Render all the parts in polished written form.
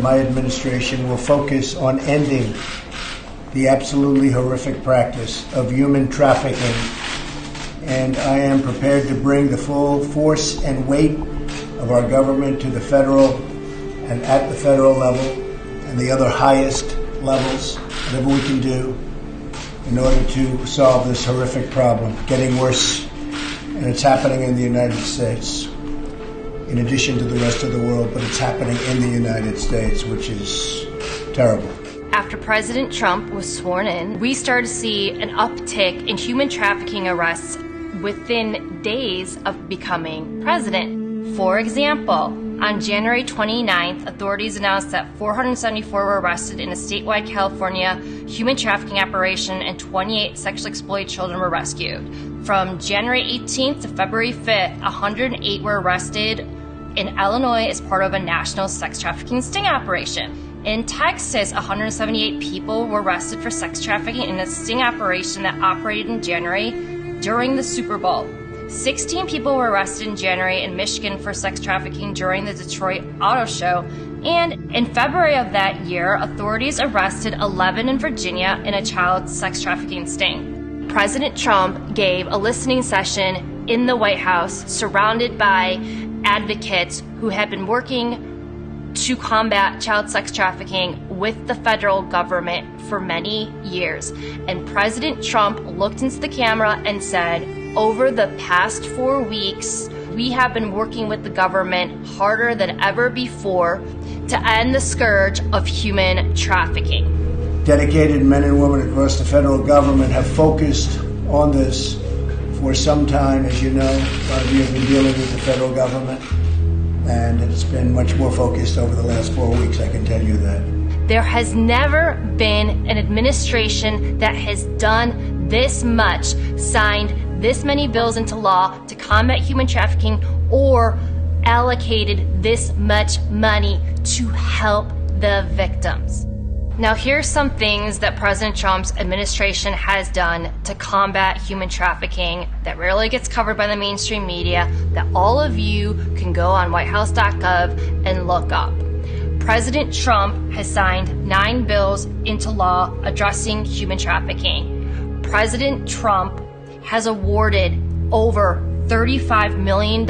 my administration will focus on ending the absolutely horrific practice of human trafficking. And I am prepared to bring the full force and weight of our government to the federal and at the federal level and the other highest levels, whatever we can do in order to solve this horrific problem, getting worse, and it's happening in the United States, in addition to the rest of the world, but it's happening in the United States, which is terrible. After President Trump was sworn in, we started to see an uptick in human trafficking arrests within days of becoming president. For example, on January 29th, authorities announced that 474 were arrested in a statewide California human trafficking operation and 28 sexually exploited children were rescued. From January 18th to February 5th, 108 were arrested in Illinois as part of a national sex trafficking sting operation. In Texas, 178 people were arrested for sex trafficking in a sting operation that operated in January during the Super Bowl. 16 people were arrested in January in Michigan for sex trafficking during the Detroit Auto Show. And in February of that year, authorities arrested 11 in Virginia in a child sex trafficking sting. President Trump gave a listening session in the White House surrounded by advocates who had been working to combat child sex trafficking with the federal government for many years. And President Trump looked into the camera and said, over the past 4 weeks, we have been working with the government harder than ever before to end the scourge of human trafficking. Dedicated men and women across the federal government have focused on this for some time. As you know, a lot of you have been dealing with the federal government, and it's been much more focused over the last 4 weeks, I can tell you that. There has never been an administration that has done this much, signed this many bills into law to combat human trafficking, or allocated this much money to help the victims. Now, here's some things that President Trump's administration has done to combat human trafficking that rarely gets covered by the mainstream media, that all of you can go on whitehouse.gov and look up. President Trump has signed 9 bills into law addressing human trafficking. President Trump has awarded over $35 million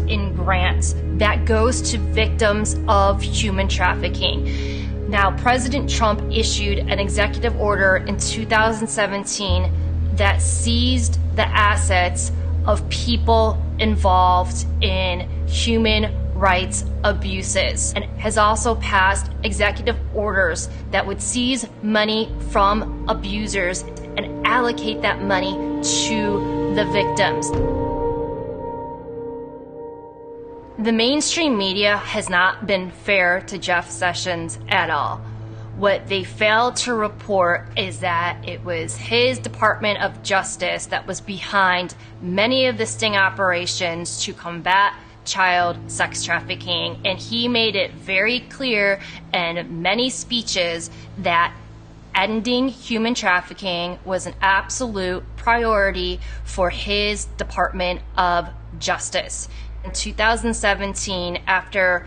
in grants that goes to victims of human trafficking. Now, President Trump issued an executive order in 2017 that seized the assets of people involved in human rights abuses, and has also passed executive orders that would seize money from abusers and allocate that money to the victims. The mainstream media has not been fair to Jeff Sessions at all. What they failed to report is that it was his Department of Justice that was behind many of the sting operations to combat child sex trafficking, and he made it very clear in many speeches that ending human trafficking was an absolute priority for his Department of Justice. In 2017, after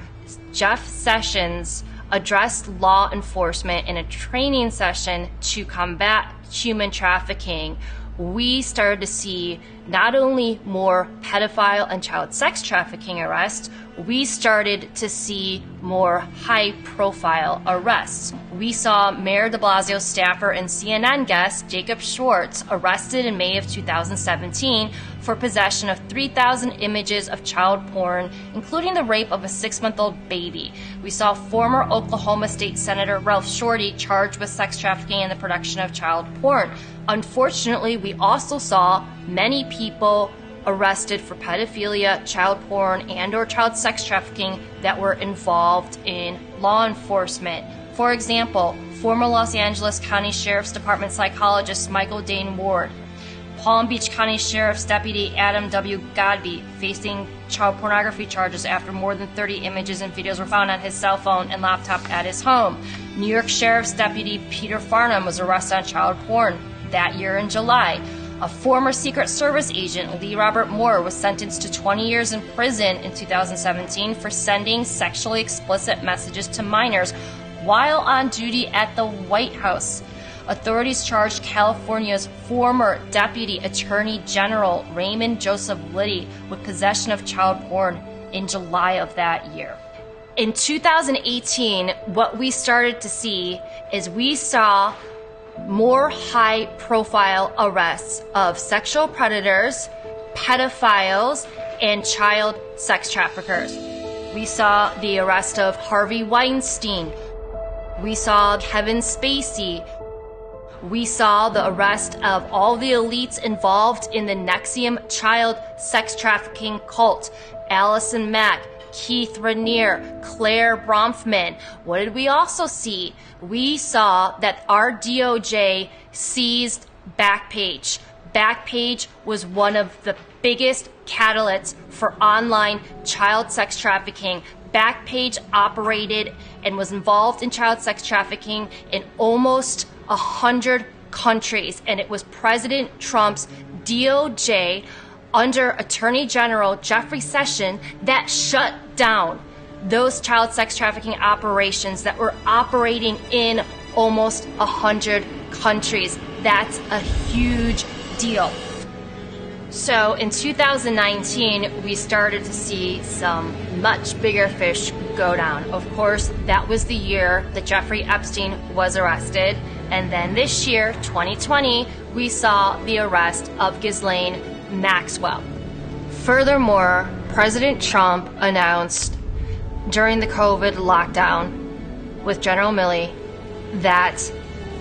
Jeff Sessions addressed law enforcement in a training session to combat human trafficking, we started to see not only more pedophile and child sex trafficking arrests, we started to see more high-profile arrests. We saw Mayor de Blasio's staffer and CNN guest Jacob Schwartz arrested in May of 2017 for possession of 3,000 images of child porn, including the rape of a 6-month-old baby. We saw former Oklahoma State Senator Ralph Shorty charged with sex trafficking and the production of child porn. Unfortunately, we also saw many people arrested for pedophilia, child porn, and/or child sex trafficking that were involved in law enforcement. For example, former Los Angeles County Sheriff's Department psychologist Michael Dane Ward, Palm Beach County Sheriff's Deputy Adam W. Godby facing child pornography charges after more than 30 images and videos were found on his cell phone and laptop at his home. New York Sheriff's Deputy Peter Farnham was arrested on child porn that year in July. A former Secret Service agent, Lee Robert Moore, was sentenced to 20 years in prison in 2017 for sending sexually explicit messages to minors while on duty at the White House. Authorities charged California's former Deputy Attorney General Raymond Joseph Liddy with possession of child porn in July of that year. In 2018, what we started to see is we saw more high-profile arrests of sexual predators, pedophiles, and child sex traffickers. We saw the arrest of Harvey Weinstein. We saw Kevin Spacey. We saw the arrest of all the elites involved in the NXIVM child sex trafficking cult. Allison Mack, Keith Raniere, Claire Bronfman. What did we also see? We saw that our DOJ seized Backpage. Backpage was one of the biggest catalysts for online child sex trafficking. Backpage operated and was involved in child sex trafficking in almost 100 countries, and it was President Trump's DOJ under Attorney General Jeffrey Sessions that shut down those child sex trafficking operations that were operating in almost 100 countries. That's a huge deal. So in 2019, we started to see some much bigger fish go down. Of course, that was the year that Jeffrey Epstein was arrested. And then this year, 2020, we saw the arrest of Ghislaine Maxwell. Furthermore, President Trump announced during the COVID lockdown with General Milley that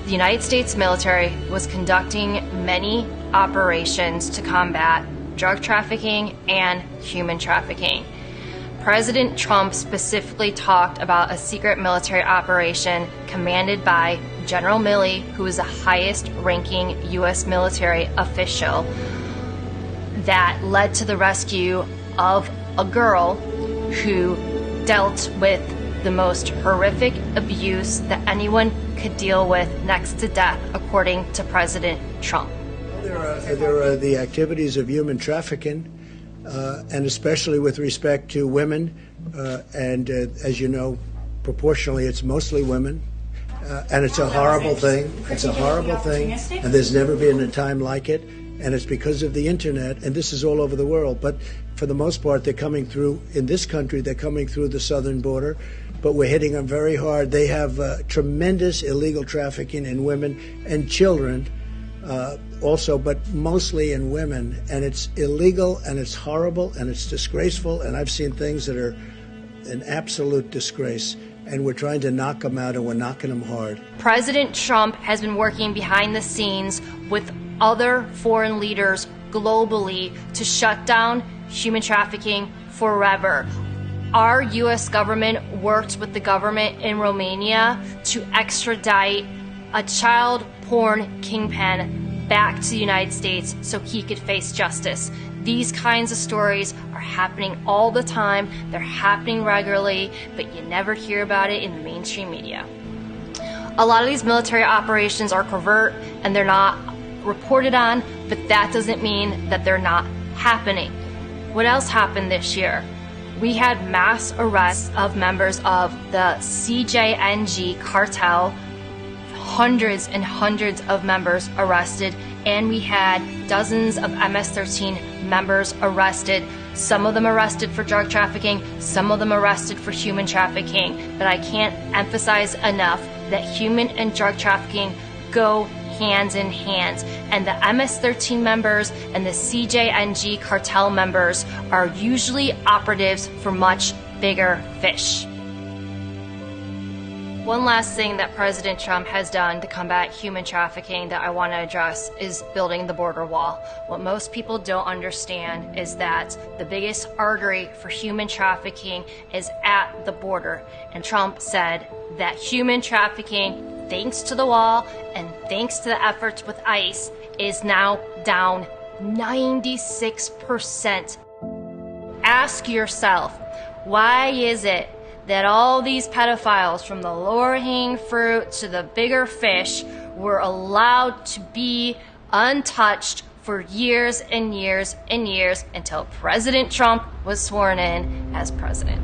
the United States military was conducting many operations to combat drug trafficking and human trafficking. President Trump specifically talked about a secret military operation commanded by General Milley, who is the highest ranking U.S. military official, that led to the rescue of a girl who dealt with the most horrific abuse that anyone could deal with, next to death, according to President Trump. There are the activities of human trafficking, and especially with respect to women, and as you know, proportionally, it's mostly women. And it's a horrible thing. It's a horrible thing, and there's never been a time like it. And it's because of the internet, and this is all over the world. But for the most part, they're coming through, in this country, they're coming through the southern border, but we're hitting them very hard. They have tremendous illegal trafficking in women and children also, but mostly in women. And it's illegal, and it's horrible, and it's disgraceful, and I've seen things that are an absolute disgrace. And we're trying to knock them out, and we're knocking them hard. President Trump has been working behind the scenes with other foreign leaders globally to shut down human trafficking forever. Our U.S. government worked with the government in Romania to extradite a child porn kingpin back to the United States so he could face justice. These kinds of stories are happening all the time. They're happening regularly, but you never hear about it in the mainstream media. A lot of these military operations are covert and they're not reported on, but that doesn't mean that they're not happening. What else happened this year? We had mass arrests of members of the CJNG cartel, hundreds and hundreds of members arrested, and we had dozens of MS-13 members arrested, some of them arrested for drug trafficking, some of them arrested for human trafficking. But I can't emphasize enough that human and drug trafficking go hands in hand, and the MS-13 members and the CJNG cartel members are usually operatives for much bigger fish. One last thing that President Trump has done to combat human trafficking that I want to address is building the border wall. What most people don't understand is that the biggest artery for human trafficking is at the border. And Trump said that human trafficking, thanks to the wall and thanks to the efforts with ICE, is now down 96%. Ask yourself, why is it that all these pedophiles, from the lower hanging fruit to the bigger fish, were allowed to be untouched for years and years and years until President Trump was sworn in as president.